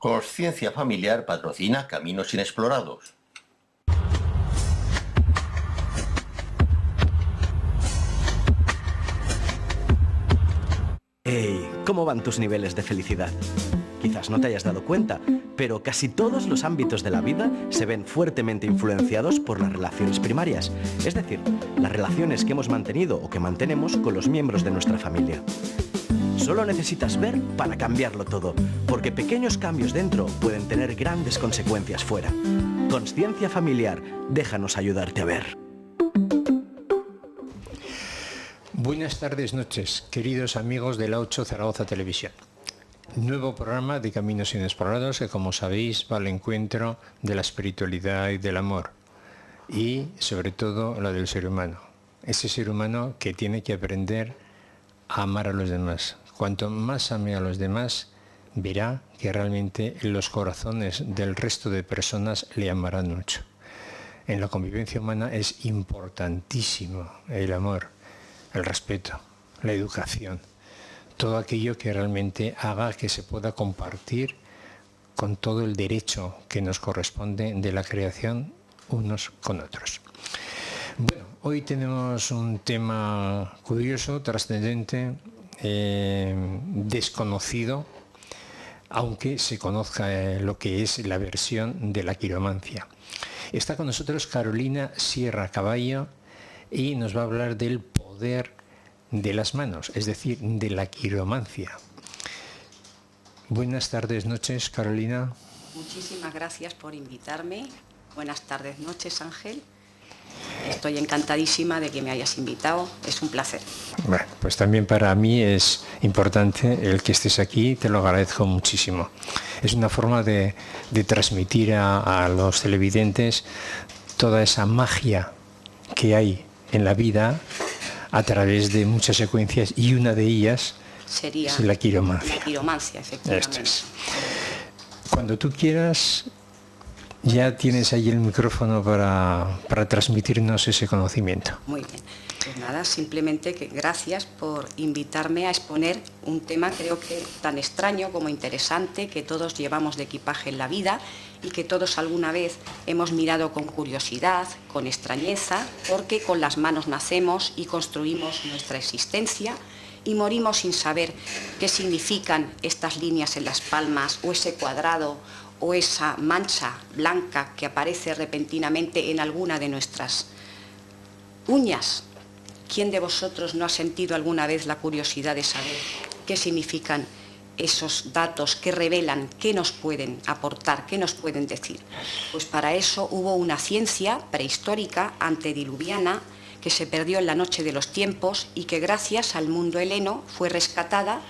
Consciencia Familiar patrocina Caminos Inexplorados. Hey, ¿cómo van tus niveles de felicidad? Quizás no te hayas dado cuenta, pero casi todos los ámbitos de la vida se ven fuertemente influenciados por las relaciones primarias, es decir, las relaciones que hemos mantenido o que mantenemos con los miembros de nuestra familia. Solo necesitas ver para cambiarlo todo, porque pequeños cambios dentro pueden tener grandes consecuencias fuera. Consciencia Familiar, déjanos ayudarte a ver. Buenas tardes, noches, queridos amigos de la 8 Zaragoza Televisión. Nuevo programa de Caminos Inexplorados que, como sabéis, va al encuentro de la espiritualidad y del amor. Y, sobre todo, la del ser humano. Ese ser humano que tiene que aprender a amar a los demás. Cuanto más ame a los demás, verá que realmente los corazones del resto de personas le amarán mucho. En la convivencia humana es importantísimo el amor, el respeto, la educación, todo aquello que realmente haga que se pueda compartir con todo el derecho que nos corresponde de la creación unos con otros. Bueno, hoy tenemos un tema curioso, trascendente, desconocido, aunque se conozca lo que es la versión de la quiromancia. Está con nosotros Carolina Sierra Caballo y nos va a hablar del poder de las manos, es decir, de la quiromancia. Buenas tardes, noches, Carolina. Muchísimas gracias por invitarme. Buenas tardes, noches, Ángel. Estoy encantadísima de que me hayas invitado, es un placer. Bueno, pues también para mí es importante el que estés aquí, te lo agradezco muchísimo. Es una forma de transmitir a los televidentes toda esa magia que hay en la vida a través de muchas secuencias, y una de ellas sería es la quiromancia. La quiromancia, efectivamente. Esto es. Cuando tú quieras, ya tienes ahí el micrófono para transmitirnos ese conocimiento. Muy bien. Pues nada, simplemente que gracias por invitarme a exponer un tema, creo que tan extraño como interesante, que todos llevamos de equipaje en la vida y que todos alguna vez hemos mirado con curiosidad, con extrañeza, porque con las manos nacemos y construimos nuestra existencia y morimos sin saber qué significan estas líneas en las palmas o ese cuadrado o esa mancha blanca que aparece repentinamente en alguna de nuestras uñas. ¿Quién de vosotros no ha sentido alguna vez la curiosidad de saber qué significan esos datos que revelan, qué nos pueden aportar, qué nos pueden decir? Pues para eso hubo una ciencia prehistórica antediluviana que se perdió en la noche de los tiempos y que gracias al mundo heleno fue rescatada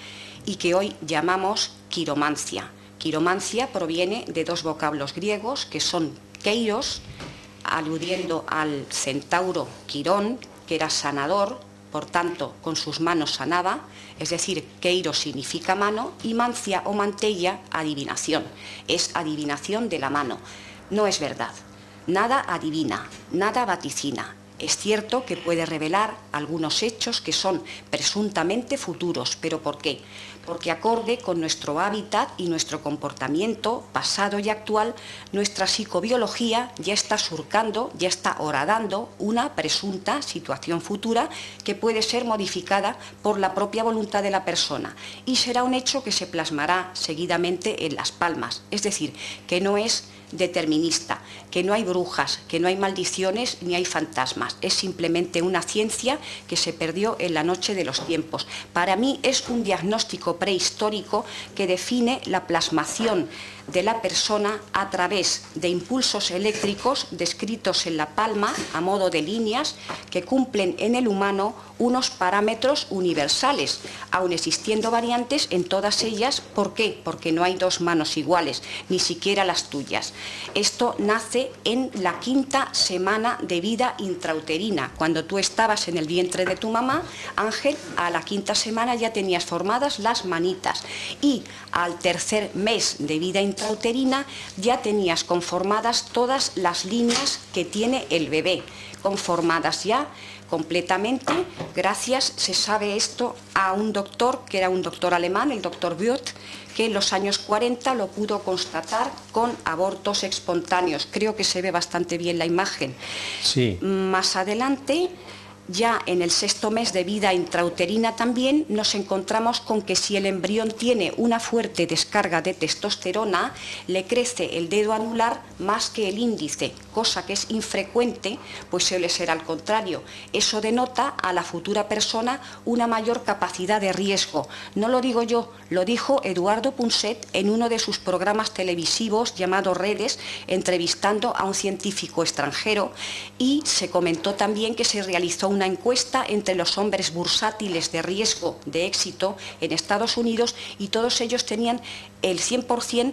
y que hoy llamamos quiromancia. Quiromancia proviene de dos vocablos griegos que son keiros, aludiendo al centauro Quirón, que era sanador, por tanto con sus manos sanaba, es decir, keiros significa mano, y mancia o mantella, adivinación, es adivinación de la mano. No es verdad, nada adivina, nada vaticina. Es cierto que puede revelar algunos hechos que son presuntamente futuros, pero ¿por qué? Porque acorde con nuestro hábitat y nuestro comportamiento pasado y actual, nuestra psicobiología ya está surcando, ya está horadando una presunta situación futura que puede ser modificada por la propia voluntad de la persona y será un hecho que se plasmará seguidamente en las palmas, es decir, que no es determinista, que no hay brujas, que no hay maldiciones ni hay fantasmas, es simplemente una ciencia que se perdió en la noche de los tiempos. Para mí es un diagnóstico prehistórico que define la plasmación de la persona a través de impulsos eléctricos descritos en la palma a modo de líneas que cumplen en el humano unos parámetros universales, aun existiendo variantes en todas ellas. ¿Por qué? Porque no hay dos manos iguales, ni siquiera las tuyas. Esto nace en la 5ª semana de vida intrauterina. Cuando tú estabas en el vientre de tu mamá, Ángel, a la 5ª semana ya tenías formadas las las manitas. Y al tercer mes de vida intrauterina ya tenías conformadas todas las líneas que tiene el bebé, conformadas ya completamente. Gracias, se sabe esto, a un doctor, que era un doctor alemán, el doctor Würth, que en los años 40 lo pudo constatar con abortos espontáneos. Creo que se ve bastante bien la imagen. Sí. Más adelante, ya en el sexto mes de vida intrauterina también nos encontramos con que si el embrión tiene una fuerte descarga de testosterona, le crece el dedo anular más que el índice, cosa que es infrecuente, pues suele ser al contrario. Eso denota a la futura persona una mayor capacidad de riesgo. No lo digo yo, lo dijo Eduardo Punset en uno de sus programas televisivos llamado Redes, entrevistando a un científico extranjero, y se comentó también que se realizó una encuesta entre los hombres bursátiles de riesgo de éxito en Estados Unidos y todos ellos tenían el 100%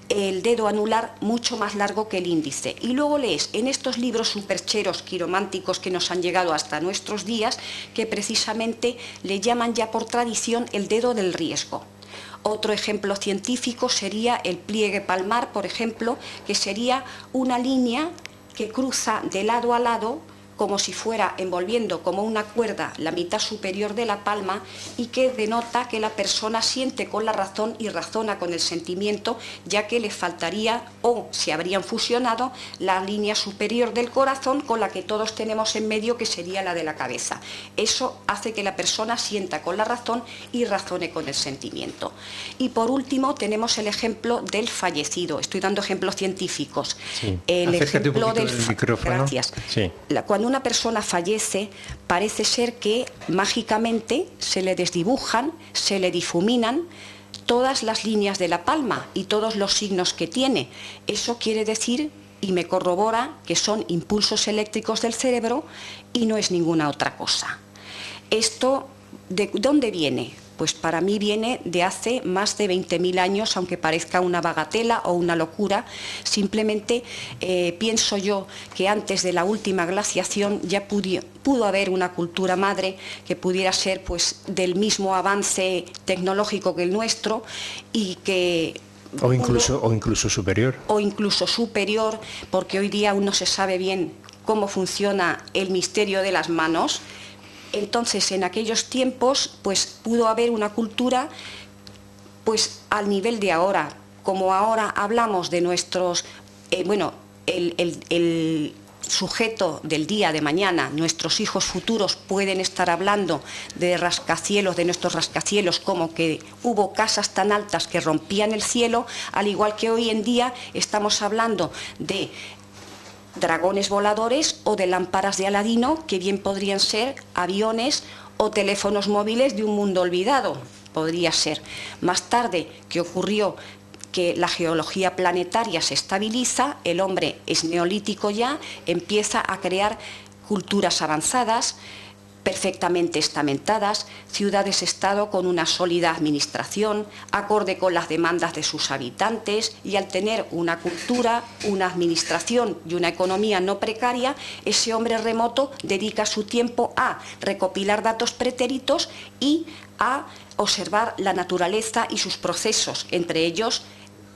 el dedo anular mucho más largo que el índice. Y luego lees en estos libros supercheros quirománticos que nos han llegado hasta nuestros días que precisamente le llaman ya por tradición el dedo del riesgo. Otro ejemplo científico sería el pliegue palmar, por ejemplo, que sería una línea que cruza de lado a lado como si fuera envolviendo como una cuerda la mitad superior de la palma, y que denota que la persona siente con la razón y razona con el sentimiento, ya que le faltaría o se habrían fusionado la línea superior del corazón con la que todos tenemos en medio, que sería la de la cabeza. Eso hace que la persona sienta con la razón y razone con el sentimiento. Y por último tenemos el ejemplo del fallecido. Estoy dando ejemplos científicos. Sí. El Acércate ejemplo un poquito del micrófono. Gracias. Sí. Cuando una persona fallece, parece ser que mágicamente se le desdibujan, se le difuminan todas las líneas de la palma y todos los signos que tiene. Eso quiere decir, y me corrobora, que son impulsos eléctricos del cerebro y no es ninguna otra cosa. ¿Esto de dónde viene? Pues para mí viene de hace más de 20.000 años, aunque parezca una bagatela o una locura. Simplemente pienso yo que antes de la última glaciación ya pudo haber una cultura madre que pudiera ser pues del mismo avance tecnológico que el nuestro, y que o incluso superior. O incluso superior, porque hoy día aún no se sabe bien cómo funciona el misterio de las manos. Entonces, en aquellos tiempos, pues pudo haber una cultura, pues al nivel de ahora. Como ahora hablamos de nuestros, el sujeto del día de mañana, nuestros hijos futuros pueden estar hablando de rascacielos, de nuestros rascacielos, como que hubo casas tan altas que rompían el cielo, al igual que hoy en día estamos hablando de dragones voladores o de lámparas de Aladino, que bien podrían ser aviones o teléfonos móviles de un mundo olvidado. Podría ser. Más tarde, ¿qué ocurrió? Que la geología planetaria se estabiliza, el hombre es neolítico ya, empieza a crear culturas avanzadas, perfectamente estamentadas, ciudades-estado con una sólida administración, acorde con las demandas de sus habitantes, y al tener una cultura, una administración y una economía no precaria, ese hombre remoto dedica su tiempo a recopilar datos pretéritos y a observar la naturaleza y sus procesos, entre ellos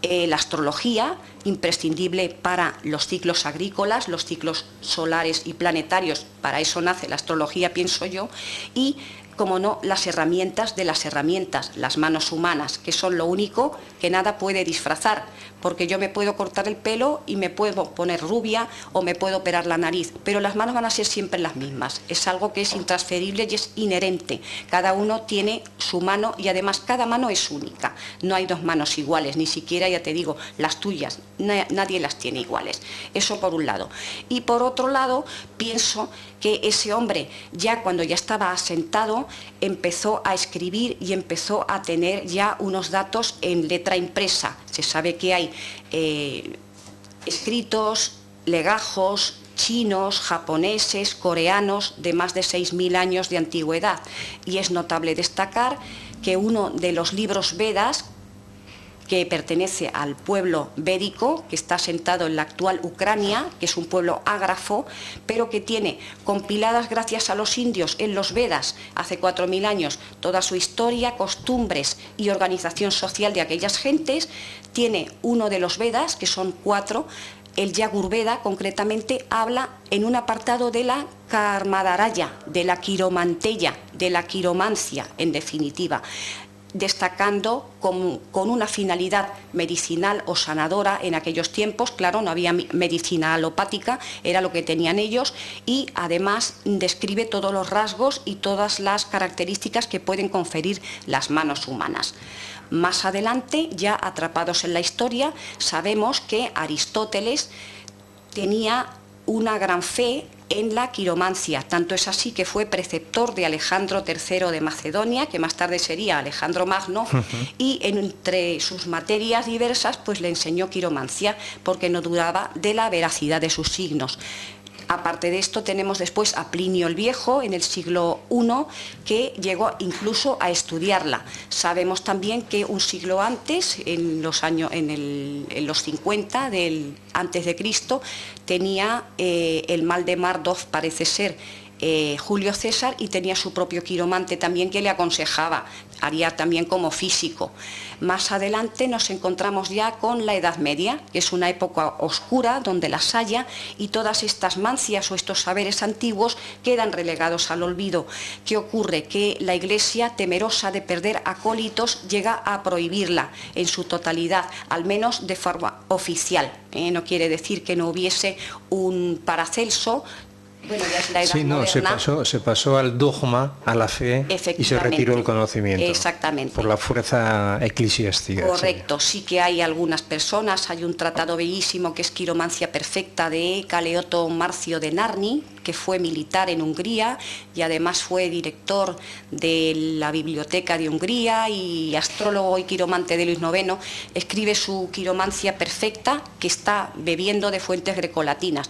la astrología, imprescindible para los ciclos agrícolas, los ciclos solares y planetarios. Para eso nace la astrología, pienso yo, y, como no, las herramientas de las herramientas, las manos humanas, que son lo único que nada puede disfrazar, porque yo me puedo cortar el pelo y me puedo poner rubia o me puedo operar la nariz, pero las manos van a ser siempre las mismas. Es algo que es intransferible y es inherente. Cada uno tiene su mano y además cada mano es única. No hay dos manos iguales, ni siquiera, ya te digo, las tuyas. Nadie las tiene iguales. Eso por un lado. Y por otro lado, pienso que ese hombre, ya cuando ya estaba asentado, empezó a escribir y empezó a tener ya unos datos en letra impresa. Se sabe que hay escritos, legajos chinos, japoneses, coreanos de más de 6.000 años de antigüedad, y es notable destacar que uno de los libros Vedas, que pertenece al pueblo védico, que está asentado en la actual Ucrania, que es un pueblo ágrafo, pero que tiene compiladas gracias a los indios en los Vedas hace 4000 años toda su historia, costumbres y organización social de aquellas gentes. Tiene uno de los Vedas, que son 4, el Yajurveda concretamente habla en un apartado de la Karmadaraya, de la quiromanteya, de la quiromancia en definitiva, destacando con una finalidad medicinal o sanadora en aquellos tiempos. Claro, no había medicina alopática, era lo que tenían ellos, y además describe todos los rasgos y todas las características que pueden conferir las manos humanas. Más adelante, ya atrapados en la historia, sabemos que Aristóteles tenía una gran fe en la quiromancia, tanto es así que fue preceptor de Alejandro III de Macedonia, que más tarde sería Alejandro Magno, y entre sus materias diversas pues le enseñó quiromancia, porque no dudaba de la veracidad de sus signos. Aparte de esto, tenemos después a Plinio el Viejo, en el siglo I, que llegó incluso a estudiarla. Sabemos también que un siglo antes, en los 50 antes de Cristo, tenía el mal de Mardov, parece ser, Julio César, y tenía su propio quiromante también que le aconsejaba, haría también como físico. Más adelante nos encontramos ya con la Edad Media, que es una época oscura donde las haya, y todas estas mancias o estos saberes antiguos quedan relegados al olvido. ¿Qué ocurre? Que la Iglesia, temerosa de perder acólitos, llega a prohibirla en su totalidad, al menos de forma oficial. No quiere decir que no hubiese un Paracelso. Bueno, ya es la edad moderna. Se pasó al dogma, a la fe, y se retiró el conocimiento. Exactamente. Por la fuerza eclesiástica. Correcto, sí que hay algunas personas, hay un tratado bellísimo que es Quiromancia Perfecta de Caleoto Marcio de Narni, que fue militar en Hungría y además fue director de la Biblioteca de Hungría y astrólogo y quiromante de Luis IX. Escribe su Quiromancia Perfecta, que está bebiendo de fuentes grecolatinas.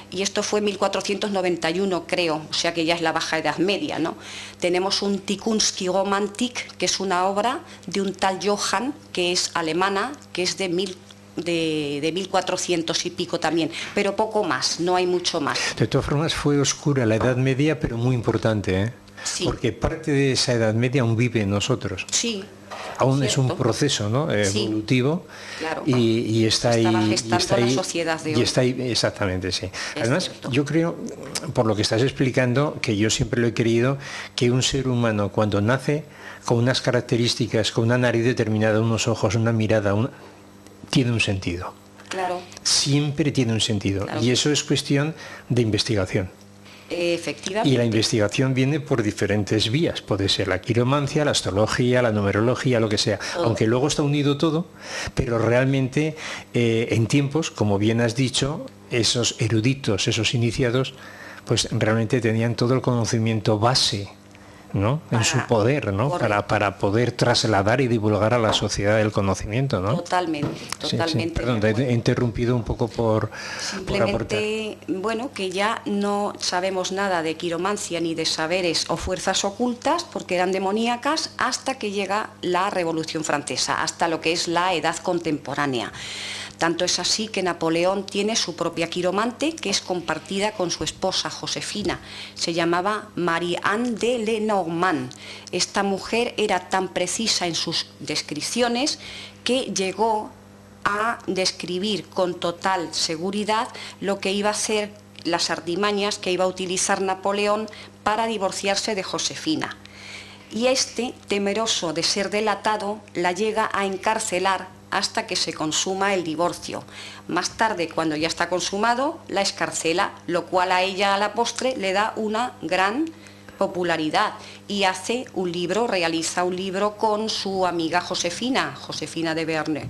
Y esto fue en 1491, creo, o sea que ya es la Baja Edad Media, ¿no? Tenemos un Tikkun Quiromantik, que es una obra de un tal Johann, que es alemana, que es de 1400 y pico también, pero poco más, no hay mucho más. De todas formas, fue oscura la Edad Media, pero muy importante, ¿eh? Sí. Porque parte de esa Edad Media aún vive en nosotros. Sí. Aún es un proceso, ¿no? Evolutivo, sí, claro. y está ahí. Estaba gestando la sociedad de hoy. Y está ahí, exactamente, sí. Además, yo creo, por lo que estás explicando, que yo siempre lo he creído, que un ser humano cuando nace con unas características, con una nariz determinada, unos ojos, una mirada, tiene un sentido. Claro. Siempre tiene un sentido. Claro. Y eso es cuestión de investigación. Efectivamente. Y la investigación viene por diferentes vías. Puede ser la quiromancia, la astrología, la numerología, lo que sea. Aunque luego está unido todo, pero realmente en tiempos, como bien has dicho, esos eruditos, esos iniciados, pues realmente tenían todo el conocimiento base, ¿no? En su poder, ¿no? Para poder trasladar y divulgar a la sociedad el conocimiento, ¿no? Totalmente. Sí. Perdón, te he interrumpido un poco por simplemente, bueno, que ya no sabemos nada de quiromancia ni de saberes o fuerzas ocultas porque eran demoníacas hasta que llega la Revolución Francesa, hasta lo que es la edad contemporánea. Tanto es así que Napoleón tiene su propia quiromante, que es compartida con su esposa Josefina. Se llamaba Marie-Anne de Lenormand. Esta mujer era tan precisa en sus descripciones que llegó a describir con total seguridad lo que iba a hacer, las artimañas que iba a utilizar Napoleón para divorciarse de Josefina. Y este, temeroso de ser delatado, la llega a encarcelar hasta que se consuma el divorcio. Más tarde, cuando ya está consumado, la escarcela, lo cual a ella a la postre le da una gran popularidad y hace un libro, realiza un libro con su amiga Josefina de Beauharnais.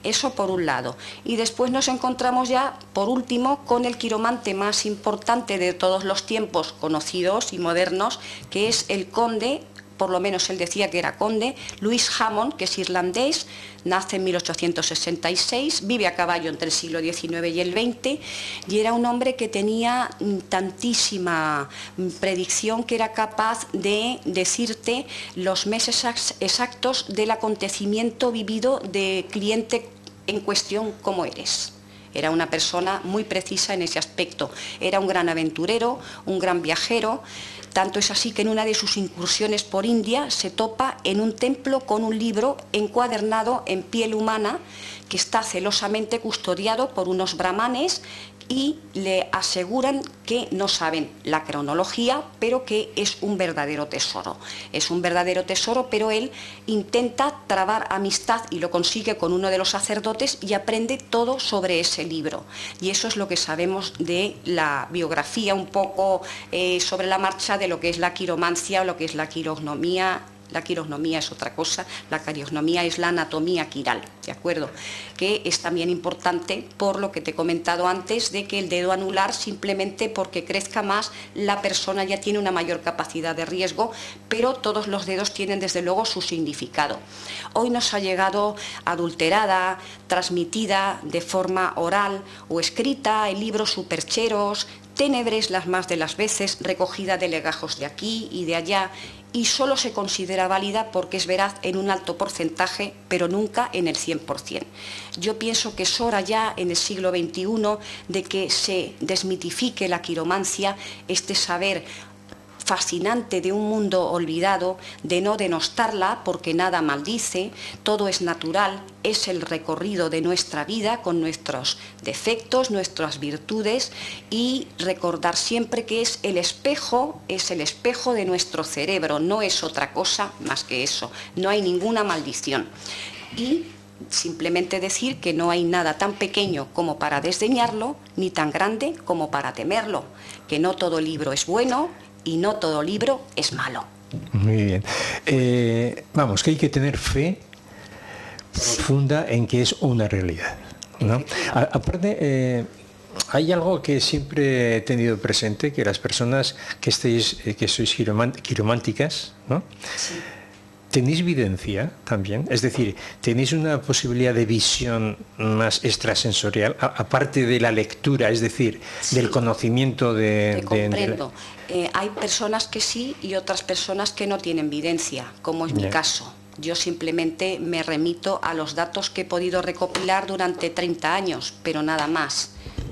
Eso por un lado. Y después nos encontramos ya, por último, con el quiromante más importante de todos los tiempos conocidos y modernos, que es el conde por lo menos él decía que era conde. Louis Hammond, que es irlandés, nace en 1866, vive a caballo entre el siglo XIX y el XX, y era un hombre que tenía tantísima predicción que era capaz de decirte los meses exactos del acontecimiento vivido de cliente en cuestión como eres. Era una persona muy precisa en ese aspecto. Era un gran aventurero, un gran viajero. Tanto es así que en una de sus incursiones por India se topa en un templo con un libro encuadernado en piel humana que está celosamente custodiado por unos brahmanes y le aseguran que no saben la cronología, pero que es un verdadero tesoro. Es un verdadero tesoro, pero él intenta trabar amistad y lo consigue con uno de los sacerdotes y aprende todo sobre ese libro. Y eso es lo que sabemos de la biografía un poco sobre la marcha de lo que es la quiromancia o lo que es la quirognomía. La quirognomía es otra cosa, la quirognomía es la anatomía quiral, ¿de acuerdo? Que es también importante por lo que te he comentado antes de que el dedo anular, simplemente porque crezca más, la persona ya tiene una mayor capacidad de riesgo, pero todos los dedos tienen desde luego su significado. Hoy nos ha llegado adulterada, transmitida de forma oral o escrita en libros supercheros, ténebres las más de las veces, recogida de legajos de aquí y de allá, y solo se considera válida porque es veraz en un alto porcentaje, pero nunca en el 100%. Yo pienso que es hora ya, en el siglo XXI, de que se desmitifique la quiromancia, este saber fascinante de un mundo olvidado, de no denostarla porque nada maldice, todo es natural, es el recorrido de nuestra vida con nuestros defectos, nuestras virtudes, y recordar siempre que es el espejo de nuestro cerebro, no es otra cosa más que eso, no hay ninguna maldición. Y simplemente decir que no hay nada tan pequeño como para desdeñarlo, ni tan grande como para temerlo, que no todo libro es bueno y no todo libro es malo. Muy bien. Vamos, que hay que tener fe profunda en que es una realidad, ¿no? Aparte, hay algo que siempre he tenido presente, que las personas que sois quirománticas, ¿no? Sí. ¿Tenéis videncia también? Es decir, ¿tenéis una posibilidad de visión más extrasensorial, aparte de la lectura, es decir, Sí, del conocimiento te comprendo. Hay personas que sí y otras personas que no tienen videncia, como es mi caso. Yo simplemente me remito a los datos que he podido recopilar durante 30 años, pero nada más.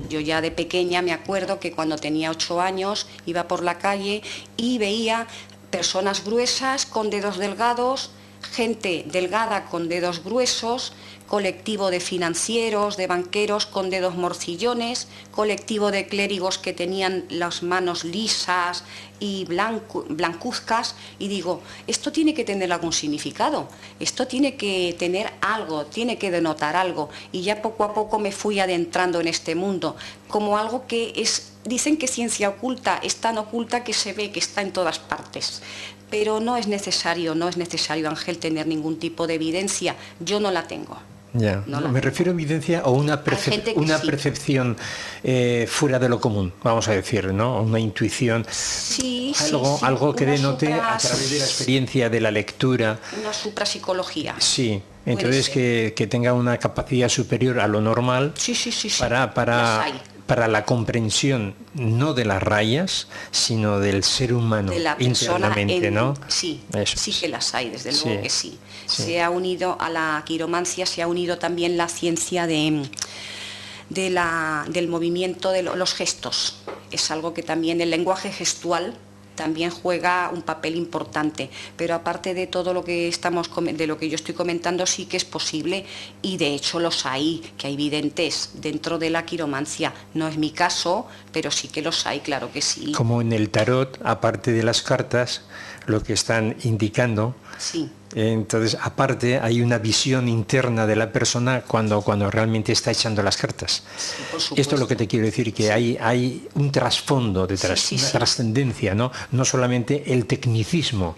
Yo ya de pequeña me acuerdo que cuando tenía 8 años iba por la calle y veía personas gruesas con dedos delgados, gente delgada con dedos gruesos, colectivo de financieros, de banqueros con dedos morcillones, colectivo de clérigos que tenían las manos lisas y blancuzcas, y digo, esto tiene que tener algún significado, esto tiene que tener algo, tiene que denotar algo, y ya poco a poco me fui adentrando en este mundo, como algo que es, dicen que ciencia oculta, es tan oculta que se ve, que está en todas partes. Pero no es necesario, Ángel, tener ningún tipo de evidencia, yo no la tengo. Ya, no, me refiero a evidencia o una percepción fuera de lo común, vamos a decir, ¿no? Una intuición, algo que denote a través de la experiencia, de la lectura. Una suprapsicología. Sí, entonces que tenga una capacidad superior a lo normal para la comprensión no de las rayas, sino del ser humano, de la persona internamente, ¿no? Sí, eso sí es. Que las hay, desde luego que sí. Se ha unido a la quiromancia, se ha unido también la ciencia del movimiento de los gestos. Es algo que también el lenguaje gestual también juega un papel importante, pero aparte de todo lo que de lo que yo estoy comentando, sí que es posible, y de hecho los hay, que hay videntes dentro de la quiromancia. No es mi caso, pero sí que los hay, claro que sí. Como en el tarot, aparte de las cartas, lo que están indicando. Sí. Entonces, aparte, hay una visión interna de la persona cuando realmente está echando las cartas. Sí, por supuesto. Esto es lo que te quiero decir, que hay un trasfondo detrás, una trascendencia, ¿no? No solamente el tecnicismo,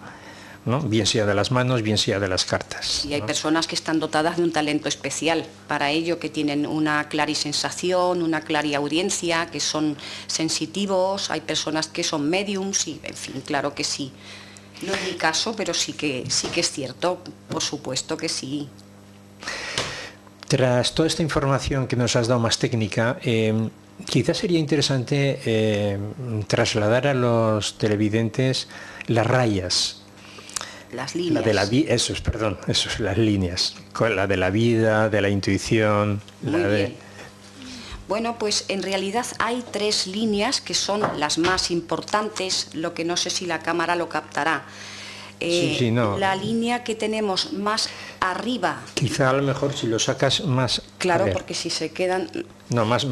¿no? Bien sea de las manos, bien sea de las cartas. Y hay personas que están dotadas de un talento especial para ello, que tienen una clarisensación, una clariaudiencia, que son sensitivos, hay personas que son mediums, y en fin, claro que sí. No es mi caso, pero sí que es cierto, por supuesto que sí. Tras toda esta información que nos has dado más técnica, quizás sería interesante trasladar a los televidentes las rayas. Las líneas. Eso es, las líneas. La de la vida, de la intuición. Muy bien. Bueno, pues en realidad hay 3 líneas que son las más importantes, lo que no sé si la cámara lo captará. No. La línea que tenemos más arriba. Quizá a lo mejor si lo sacas más... Claro, porque si se quedan... No, más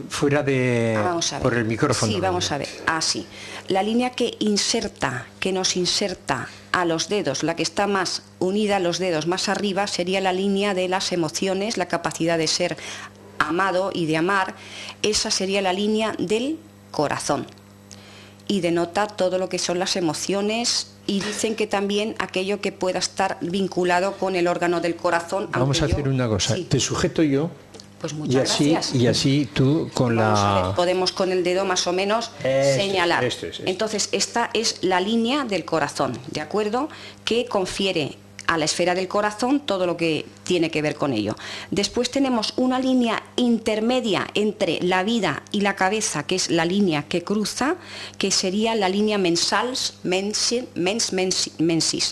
fuera de... Vamos a ver. Por el micrófono. Sí, vamos a ver. Así. La línea que nos inserta a los dedos, la que está más unida a los dedos más arriba, sería la línea de las emociones, la capacidad de ser amado y de amar. Esa sería la línea del corazón. Y denota todo lo que son las emociones, y dicen que también aquello que pueda estar vinculado con el órgano del corazón. Vamos a hacer una cosa, sí. Te sujeto yo. Pues muchas gracias. Y así tú con podemos con el dedo más o menos señalar. Entonces, esta es la línea del corazón, ¿de acuerdo? Que confiere a la esfera del corazón todo lo que tiene que ver con ello. Después tenemos una línea intermedia entre la vida y la cabeza, que es la línea que cruza, que sería la línea mensis,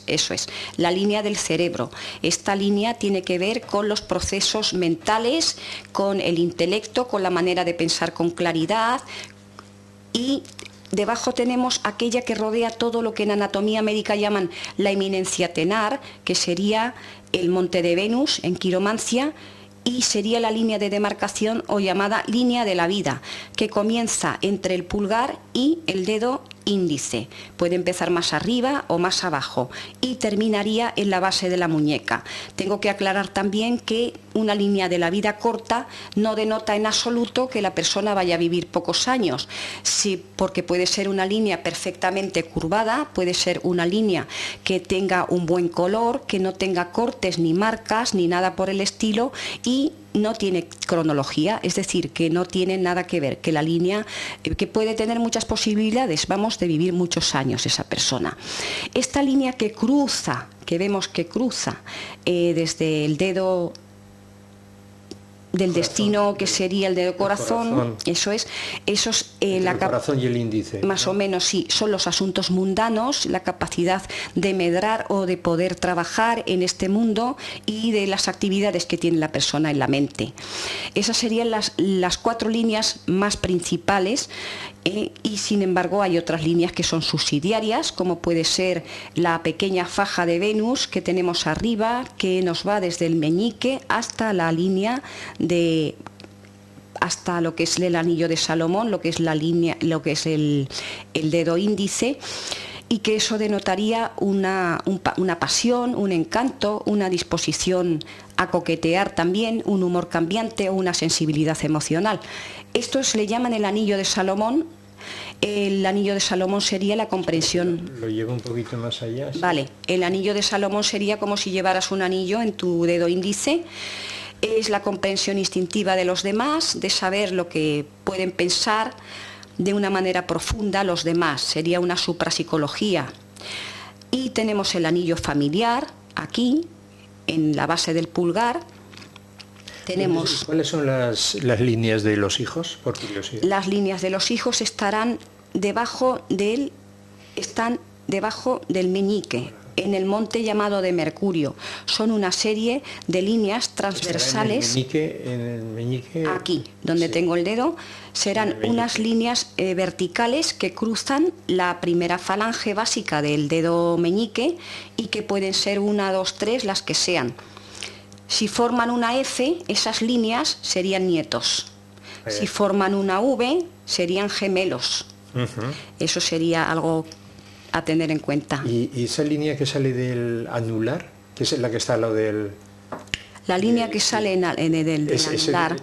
eso es, la línea del cerebro. Esta línea tiene que ver con los procesos mentales, con el intelecto, con la manera de pensar con claridad, y debajo tenemos aquella que rodea todo lo que en anatomía médica llaman la eminencia tenar, que sería el monte de Venus en quiromancia, y sería la línea de demarcación o llamada línea de la vida, que comienza entre el pulgar y el dedo índice. Puede empezar más arriba o más abajo y terminaría en la base de la muñeca. Tengo que aclarar también que una línea de la vida corta no denota en absoluto que la persona vaya a vivir pocos años, sí, porque puede ser una línea perfectamente curvada, puede ser una línea que tenga un buen color, que no tenga cortes ni marcas ni nada por el estilo, y no tiene cronología, es decir, que no tiene nada que ver, que la línea, que puede tener muchas posibilidades, vamos, de vivir muchos años esa persona. Esta línea que cruza, que vemos que cruza desde el dedo del destino, que sería el dedo corazón, eso es, el corazón y el índice, más o menos, sí, son los asuntos mundanos, la capacidad de medrar o de poder trabajar en este mundo y de las actividades que tiene la persona en la mente. Esas serían las 4 líneas más principales, y sin embargo hay otras líneas que son subsidiarias, como puede ser la pequeña faja de Venus que tenemos arriba, que nos va desde el meñique hasta la línea hasta lo que es el anillo de Salomón, lo que es la línea, lo que es el dedo índice, y que eso denotaría una pasión, un encanto, una disposición a coquetear también, un humor cambiante o una sensibilidad emocional. Esto se le llaman el anillo de Salomón. El anillo de Salomón sería la comprensión. Lo llevo un poquito más allá. ¿Sí? Vale, el anillo de Salomón sería como si llevaras un anillo en tu dedo índice. Es la comprensión instintiva de los demás, de saber lo que pueden pensar de una manera profunda los demás, sería una suprapsicología. Y tenemos el anillo familiar aquí, en la base del pulgar. Tenemos... ¿Cuáles son las líneas de los hijos, por curiosidad? Las líneas de los hijos están debajo del meñique, en el monte llamado de Mercurio. Son una serie de líneas transversales. En el meñique, aquí, donde sí tengo el dedo, serán unas líneas verticales que cruzan la primera falange básica del dedo meñique, y que pueden ser 1, 2, 3, las que sean. Si forman una F, esas líneas serían nietos. Si forman una V, serían gemelos. Eso sería algo a tener en cuenta. ¿Y esa línea que sale del anular, que es la que está al lado del... La línea que sale del anular,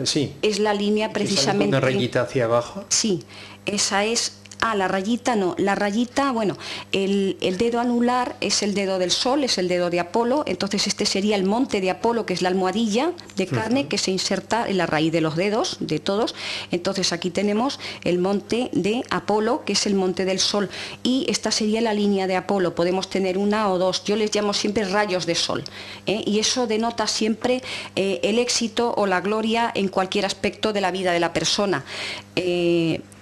sí, es la línea precisamente... ¿Una rayita hacia abajo? Sí, esa es La rayita no. La rayita, bueno, el dedo anular es el dedo del Sol, es el dedo de Apolo, entonces este sería el monte de Apolo, que es la almohadilla de carne que se inserta en la raíz de los dedos, de todos. Entonces aquí tenemos el monte de Apolo, que es el monte del Sol, y esta sería la línea de Apolo. Podemos tener una o dos, yo les llamo siempre rayos de Sol, y eso denota siempre el éxito o la gloria en cualquier aspecto de la vida de la persona.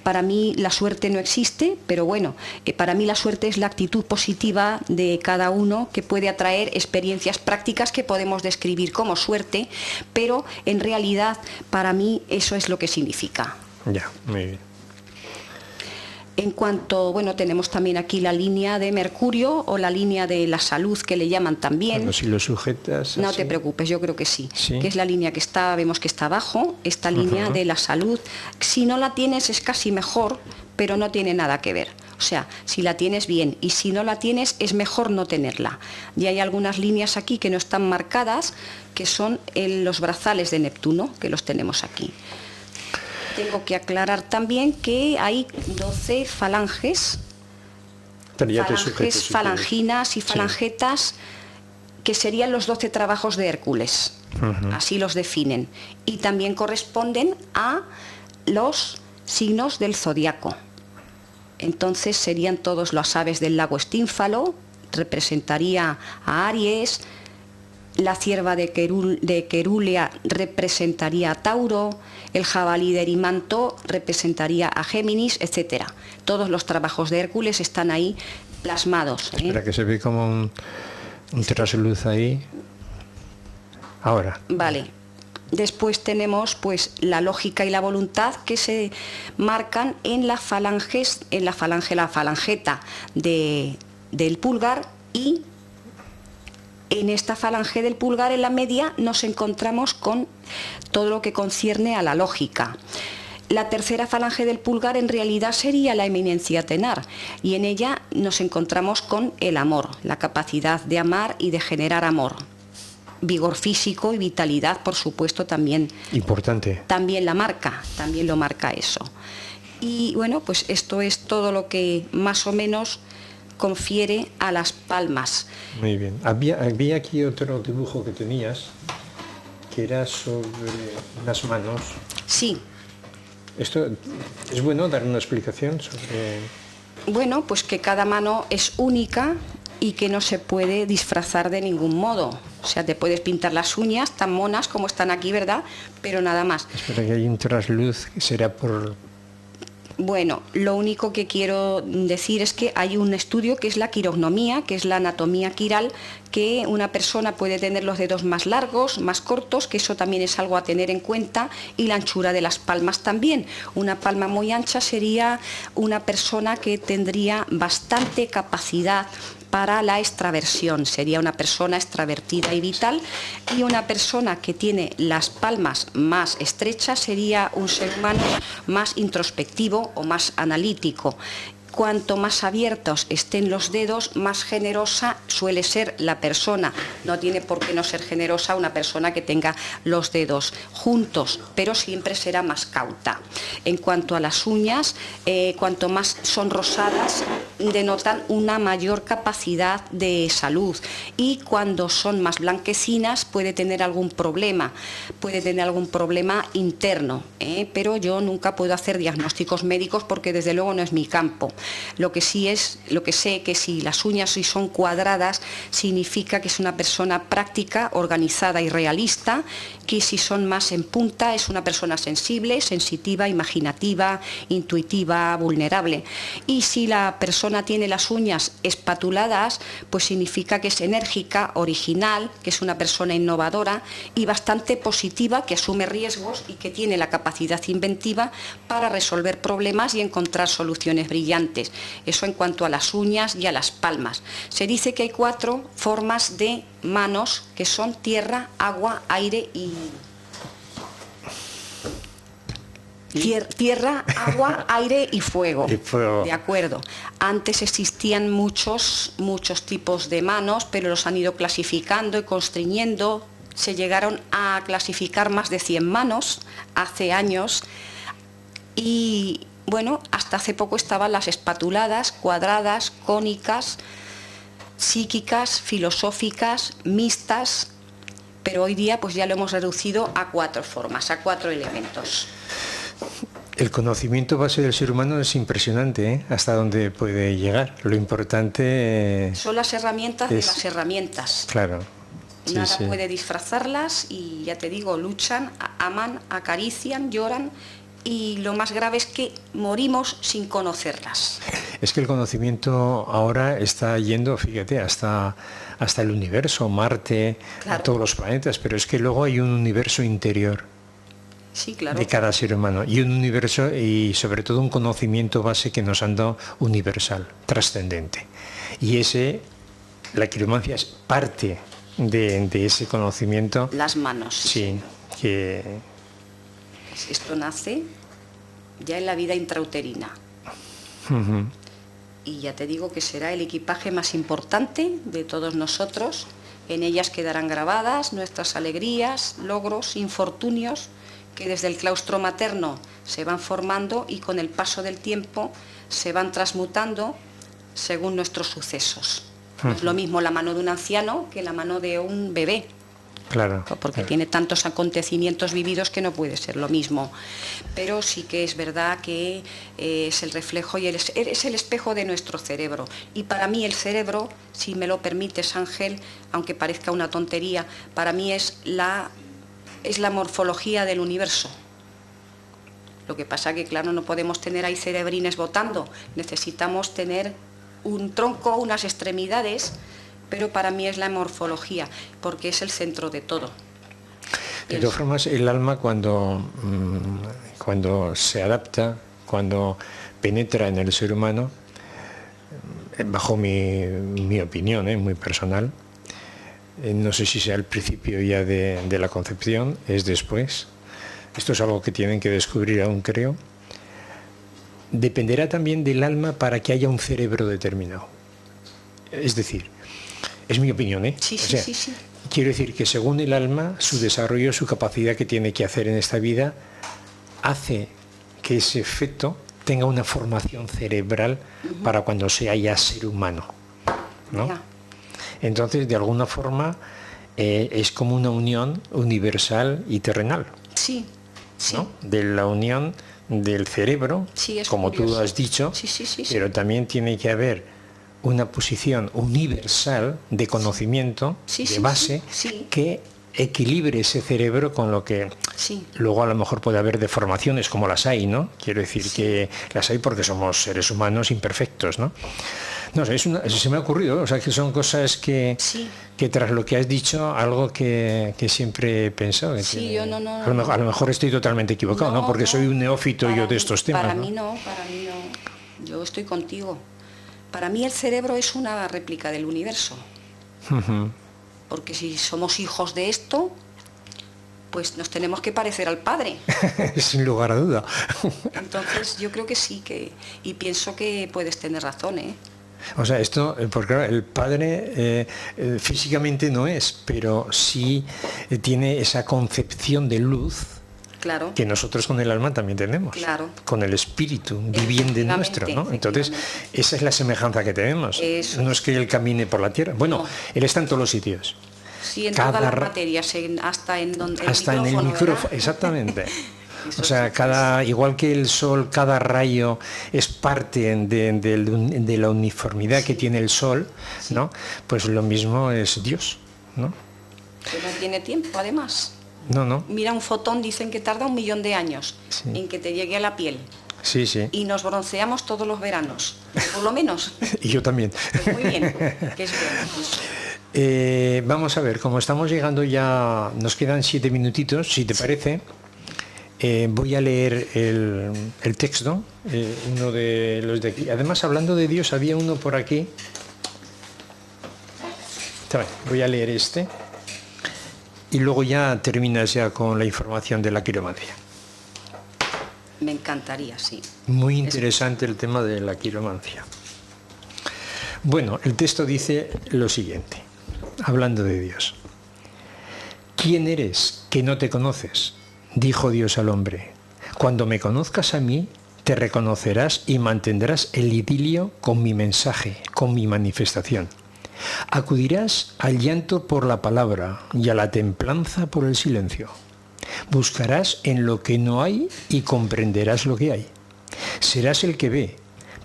Para mí la suerte no existe, pero bueno, para mí la suerte es la actitud positiva de cada uno, que puede atraer experiencias prácticas que podemos describir como suerte, pero en realidad para mí eso es lo que significa. Ya, muy bien. En cuanto, bueno, tenemos también aquí la línea de Mercurio o la línea de la salud, que le llaman también. Bueno, si lo sujetas no así. te preocupes, yo creo que sí, ¿Sí? Que es la línea que está, vemos que está abajo, esta línea de la salud. Si no la tienes es casi mejor, pero no tiene nada que ver. O sea, si la tienes bien, y si no la tienes es mejor no tenerla. Y hay algunas líneas aquí que no están marcadas, que son los brazales de Neptuno, que los tenemos aquí. Tengo que aclarar también que hay 12 falanges, Pero ya te sujeto, si falanginas y quieres. falangetas, que serían los 12 trabajos de Hércules. Así los definen. Y también corresponden a los signos del zodiaco. Entonces serían todos las aves del lago Estínfalo, representaría a Aries. La cierva de Querulea representaría a Tauro, el jabalí de Erimanto representaría a Géminis, etc. Todos los trabajos de Hércules están ahí plasmados. Espera, que se ve como un trasluz ahí. Ahora. Vale. Después tenemos pues la lógica y la voluntad, que se marcan en las falanges, la falangeta del pulgar, y en esta falange del pulgar, en la media, nos encontramos con todo lo que concierne a la lógica. La tercera falange del pulgar en realidad sería la eminencia tenar, y en ella nos encontramos con el amor, la capacidad de amar y de generar amor. Vigor físico y vitalidad, por supuesto, también. Importante. También también lo marca eso. Y bueno, pues esto es todo lo que más o menos confiere a las palmas. Muy bien. Había aquí otro dibujo que tenías, que era sobre unas manos. Sí. ¿Esto es bueno dar una explicación sobre...? Bueno, pues que cada mano es única y que no se puede disfrazar de ningún modo. O sea, te puedes pintar las uñas tan monas como están aquí, ¿verdad? Pero nada más. Espera, que hay un trasluz, que será por... Bueno, lo único que quiero decir es que hay un estudio que es la quirognomía, que es la anatomía quiral, que una persona puede tener los dedos más largos, más cortos, que eso también es algo a tener en cuenta, y la anchura de las palmas también. Una palma muy ancha sería una persona que tendría bastante capacidad para la extraversión, sería una persona extravertida y vital, y una persona que tiene las palmas más estrechas sería un ser humano más introspectivo o más analítico. Cuanto más abiertos estén los dedos, más generosa suele ser la persona. No tiene por qué no ser generosa una persona que tenga los dedos juntos, pero siempre será más cauta. En cuanto a las uñas, cuanto más son rosadas, denotan una mayor capacidad de salud, y cuando son más blanquecinas puede tener algún problema interno, pero yo nunca puedo hacer diagnósticos médicos porque desde luego no es mi campo. Lo que sé que si las uñas son cuadradas significa que es una persona práctica, organizada y realista, que si son más en punta es una persona sensible, sensitiva, imaginativa, intuitiva, vulnerable. Y si la persona tiene las uñas espatuladas, pues significa que es enérgica, original, que es una persona innovadora y bastante positiva, que asume riesgos y que tiene la capacidad inventiva para resolver problemas y encontrar soluciones brillantes. Eso en cuanto a las uñas y a las palmas. Se dice que hay 4 formas de manos, que son tierra, agua, aire y... Tierra, agua, aire y fuego. Y fuego. De acuerdo. Antes existían muchos tipos de manos, pero los han ido clasificando y constriñendo. Se llegaron a clasificar más de 100 manos hace años, y bueno, hasta hace poco estaban las espatuladas, cuadradas, cónicas, psíquicas, filosóficas, mixtas, pero hoy día pues ya lo hemos reducido a 4 formas, a 4 elementos. El conocimiento base del ser humano es impresionante, ¿eh? Hasta dónde puede llegar. Lo importante son las herramientas de las herramientas. Claro. Sí, Nada sí. puede disfrazarlas y ya te digo, luchan, aman, acarician, lloran y lo más grave es que morimos sin conocerlas. Es que el conocimiento ahora está yendo, fíjate, hasta el universo, Marte, Claro. a todos los planetas, pero es que luego hay un universo interior Sí, claro. de cada ser humano y un universo y sobre todo un conocimiento base que nos han dado universal, trascendente. Y la quiromancia es parte de ese conocimiento. Las manos. Sí, que Esto nace ya en la vida intrauterina. ujú, Y ya te digo que será el equipaje más importante de todos nosotros. En ellas quedarán grabadas nuestras alegrías, logros, infortunios, que desde el claustro materno se van formando y con el paso del tiempo se van transmutando según nuestros sucesos. No es lo mismo la mano de un anciano que la mano de un bebé, claro. porque claro. tiene tantos acontecimientos vividos que no puede ser lo mismo. Pero sí que es verdad que es el reflejo y es el espejo de nuestro cerebro. Y para mí el cerebro, si me lo permites, Ángel, aunque parezca una tontería, para mí es la morfología del universo. Lo que pasa que, claro, no podemos tener ahí cerebrines botando, necesitamos tener un tronco, unas extremidades, pero para mí es la morfología, porque es el centro de todo. De todas formas, el alma cuando se adapta, cuando penetra en el ser humano, bajo mi opinión, muy personal, no sé si sea el principio ya de la concepción, es después. Esto es algo que tienen que descubrir aún, creo. Dependerá también del alma para que haya un cerebro determinado. Es decir, es mi opinión, ¿eh? Sí, O sí, sea, sí, sí. quiero decir que según el alma, su desarrollo, su capacidad que tiene que hacer en esta vida, hace que ese feto tenga una formación cerebral para cuando sea ya ser humano, ¿no? Ya. Entonces, de alguna forma, es como una unión universal y terrenal, Sí, sí. ¿no? De la unión del cerebro, Sí, es como tú curioso. has dicho, Sí, sí, sí, sí. pero también tiene que haber una posición universal de conocimiento, Sí, de sí, base, sí, sí. que equilibre ese cerebro con lo que Sí. luego a lo mejor puede haber deformaciones como las hay, ¿no? Quiero decir Sí. que las hay porque somos seres humanos imperfectos, ¿no? No sé, se me ha ocurrido, o sea, que son cosas que Sí. tras lo que has dicho, algo que siempre he pensado. Que Sí, yo no. a lo mejor estoy totalmente equivocado, ¿no? Porque soy un neófito yo de estos temas. Para ¿no? mí no. Yo estoy contigo. Para mí el cerebro es una réplica del universo. Ujú. Porque si somos hijos de esto, pues nos tenemos que parecer al Padre. Sin lugar a duda. Entonces yo creo que sí, y pienso que puedes tener razón, ¿eh? O sea, esto, porque claro, el padre físicamente no es, pero sí tiene esa concepción de luz Claro. que nosotros con el alma también tenemos, Claro. con el espíritu viviente nuestro, ¿no? Entonces, esa es la semejanza que tenemos. Eso no es que él camine por la tierra. Bueno, No. él está en todos los sitios. Sí, en Cada todas las ra- materias, hasta en donde Hasta en el micrófono, exactamente. Eso O sea, sí, igual que el sol, cada rayo es parte de la uniformidad que tiene el sol, ¿no? Pues lo mismo es Dios, ¿no? que no tiene tiempo, además. No. Mira, un fotón dicen que tarda 1 millón de años Sí. en que te llegue a la piel. Sí, sí. Y nos bronceamos todos los veranos, por lo menos. Y yo también. Pues muy bien, que es bueno eso. Vamos a ver, como estamos llegando ya, nos quedan 7 minutitos, si te parece, voy a leer el texto, uno de los de aquí. Además, hablando de Dios, había uno por aquí. Voy a leer este. Y luego ya terminas ya con la información de la quiromancia. Me encantaría, sí. Muy interesante el tema de la quiromancia. Bueno, el texto dice lo siguiente, hablando de Dios. ¿Quién eres que no te conoces? Dijo Dios al hombre. Cuando me conozcas a mí, te reconocerás y mantendrás el idilio con mi mensaje, con mi manifestación. Acudirás al llanto por la palabra y a la templanza por el silencio. Buscarás en lo que no hay y comprenderás lo que hay. Serás el que ve,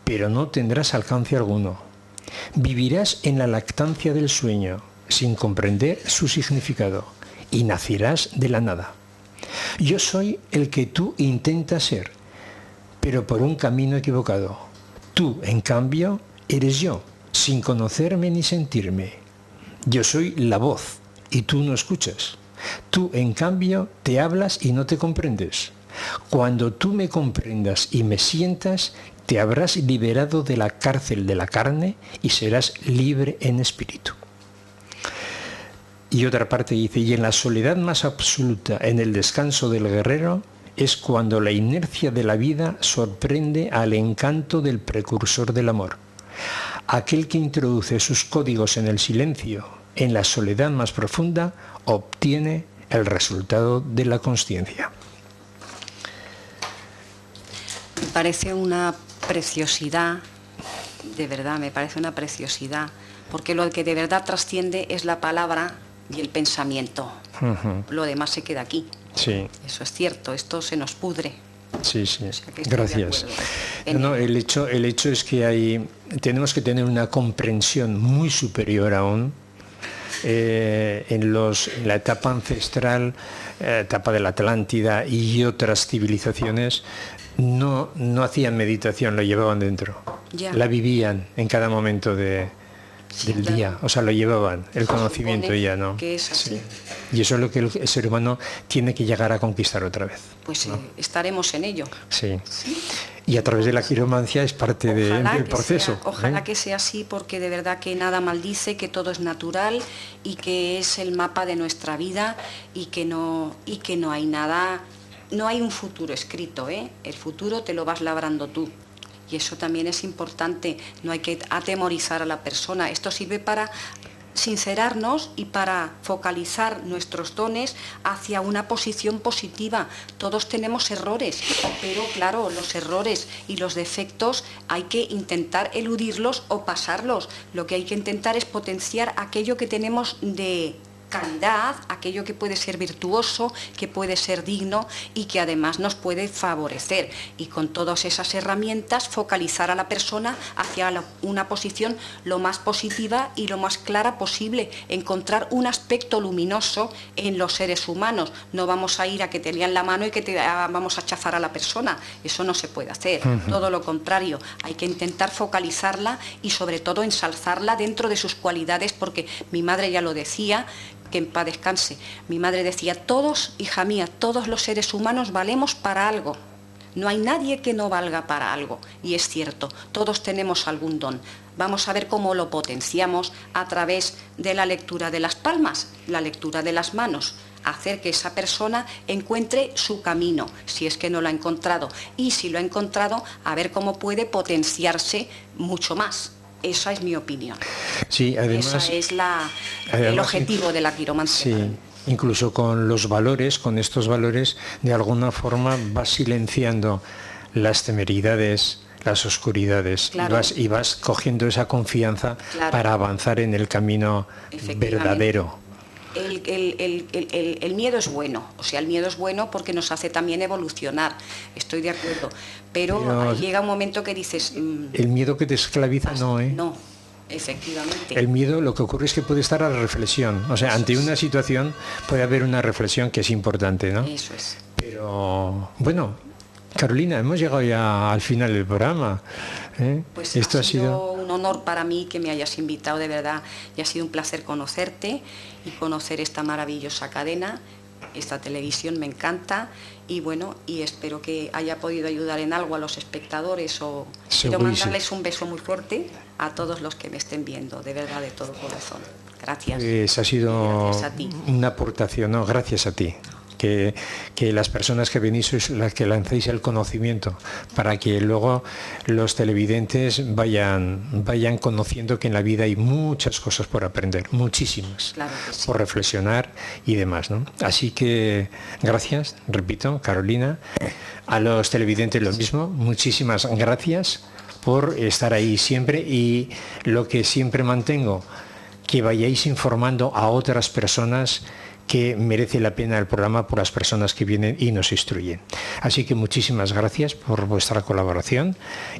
pero no tendrás alcance alguno. Vivirás en la lactancia del sueño, sin comprender su significado, y nacerás de la nada. Yo soy el que tú intentas ser, pero por un camino equivocado. Tú, en cambio, eres yo, sin conocerme ni sentirme. Yo soy la voz, y tú no escuchas. Tú, en cambio, te hablas y no te comprendes. Cuando tú me comprendas y me sientas, te habrás liberado de la cárcel de la carne y serás libre en espíritu. Y otra parte dice, y en la soledad más absoluta, en el descanso del guerrero, es cuando la inercia de la vida sorprende al encanto del precursor del amor. Aquel que introduce sus códigos en el silencio, en la soledad más profunda, obtiene el resultado de la consciencia. Me parece una preciosidad, de verdad, me parece una preciosidad, porque lo que de verdad trasciende es la palabra y el pensamiento. Lo demás se queda aquí. Sí. Eso es cierto, esto se nos pudre. Sí, sí. O sea, Gracias. No, el hecho es que tenemos que tener una comprensión muy superior aún en la etapa ancestral, etapa de la Atlántida y otras civilizaciones. No hacían meditación, lo llevaban dentro. Ya. La vivían en cada momento del claro. día, o sea, lo llevaban, el conocimiento ya, ¿no? Que es así. Sí. Y eso es lo que el ser humano tiene que llegar a conquistar otra vez. Pues ¿no? Estaremos en ello. Sí. Y a través de la quiromancia es parte del proceso. Ojalá que sea así, porque de verdad que nada maldice, que todo es natural y que es el mapa de nuestra vida y que no hay nada, no hay un futuro escrito, ¿eh? El futuro te lo vas labrando tú. Y eso también es importante, no hay que atemorizar a la persona. Esto sirve para sincerarnos y para focalizar nuestros dones hacia una posición positiva. Todos tenemos errores, pero claro, los errores y los defectos hay que intentar eludirlos o pasarlos. Lo que hay que intentar es potenciar aquello que tenemos de calidad, aquello que puede ser virtuoso, que puede ser digno y que además nos puede favorecer. Y con todas esas herramientas focalizar a la persona hacia una posición lo más positiva y lo más clara posible. Encontrar un aspecto luminoso en los seres humanos. No vamos a ir a que te lean la mano y que vamos a chafar a la persona. Eso no se puede hacer. Todo lo contrario. Hay que intentar focalizarla y sobre todo ensalzarla dentro de sus cualidades, porque mi madre ya lo decía, que en paz descanse. Mi madre decía, todos, hija mía, todos los seres humanos valemos para algo. No hay nadie que no valga para algo. Y es cierto, todos tenemos algún don. Vamos a ver cómo lo potenciamos a través de la lectura de las palmas, la lectura de las manos. Hacer que esa persona encuentre su camino, si es que no lo ha encontrado. Y si lo ha encontrado, a ver cómo puede potenciarse mucho más. Esa es mi opinión. Sí, además, esa es el objetivo de la quiromancia. Sí, incluso con los valores, con estos valores, de alguna forma vas silenciando las temeridades, las oscuridades, claro. y vas cogiendo esa confianza, claro, para avanzar en el camino verdadero. El miedo es bueno, o sea, el miedo es bueno porque nos hace también evolucionar, estoy de acuerdo, pero llega un momento que dices... el miedo que te esclaviza no, ¿eh? No, efectivamente. El miedo, lo que ocurre es que puede estar a la reflexión, o sea, ante una situación puede haber una reflexión que es importante, ¿no? Eso es. Pero, bueno, Carolina, hemos llegado ya al final del programa. Pues esto ha sido un honor para mí que me hayas invitado, de verdad, y ha sido un placer conocerte y conocer esta maravillosa cadena, esta televisión me encanta, y bueno, y espero que haya podido ayudar en algo a los espectadores, o quiero mandarles un beso muy fuerte a todos los que me estén viendo, de verdad, de todo corazón. Gracias. Ha sido gracias a ti. Una aportación, no, gracias a ti. Que las personas que venís sois las que lancéis el conocimiento, para que luego los televidentes vayan conociendo que en la vida hay muchas cosas por aprender, muchísimas, claro que sí, por reflexionar y demás, ¿no? Así que gracias, repito, Carolina. A los televidentes lo mismo, muchísimas gracias por estar ahí siempre y lo que siempre mantengo, que vayáis informando a otras personas que merece la pena el programa por las personas que vienen y nos instruyen. Así que muchísimas gracias por vuestra colaboración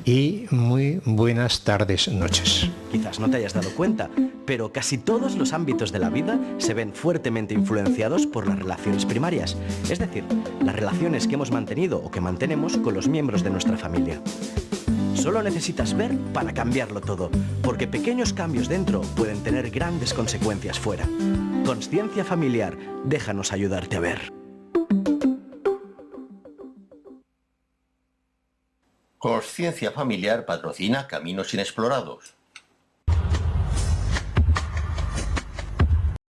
y muy buenas tardes, noches. Quizás no te hayas dado cuenta, pero casi todos los ámbitos de la vida se ven fuertemente influenciados por las relaciones primarias, es decir, las relaciones que hemos mantenido o que mantenemos con los miembros de nuestra familia. Solo necesitas ver para cambiarlo todo, porque pequeños cambios dentro pueden tener grandes consecuencias fuera. Consciencia familiar, déjanos ayudarte a ver. Consciencia Familiar patrocina Caminos Inexplorados.